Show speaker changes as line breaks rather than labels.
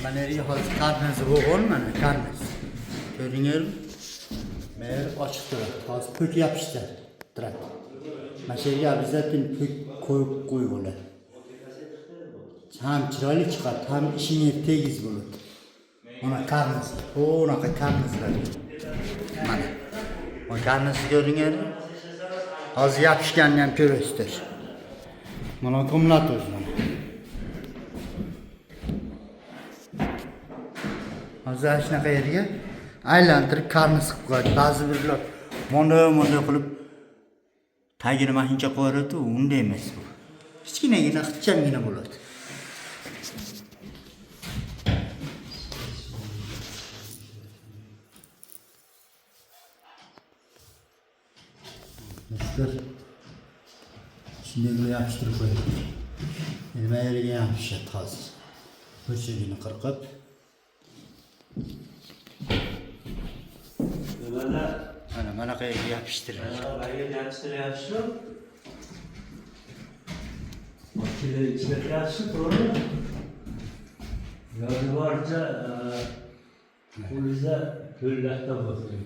Mana yerga hozir karnasi bo'lgan mana karnas. Ko'ringlarmi? Mer ochiq turadi. Hozir pok yopishtiradi. Mana shu yerga обязательно pok qo'yib qo'yinglar. Ham chiroyli chiqadi, ham ishingga tegiz bo'ladi. Mana karnas. Unaqa karnaslar. Mana. Mana karnasni ko'ringlarmi? Hozir yopishganini ham ko'rasizlar. Mana komnata o'zi mana. Hozir shunaqa yerga aylantirib karnas qilib qo'yadi. Ba'zi birlar mana qilib tagini mashincha qo'yadi-ku, unday emas bu. Kichkinagina, ixchamgina bo'ladi. Do'stlar, shunday yopishtirib qo'ydim. Nima yerga yopishadi hozir. Burchagini qirqib. Mana qayerga yopishtiriladi.
Mana qayerga yopishtiryapsizmi? Ochilib ishlatyapsiz, to'g'rimi? Yo'li borcha qo'lingizda ko'llakda bo'lsin.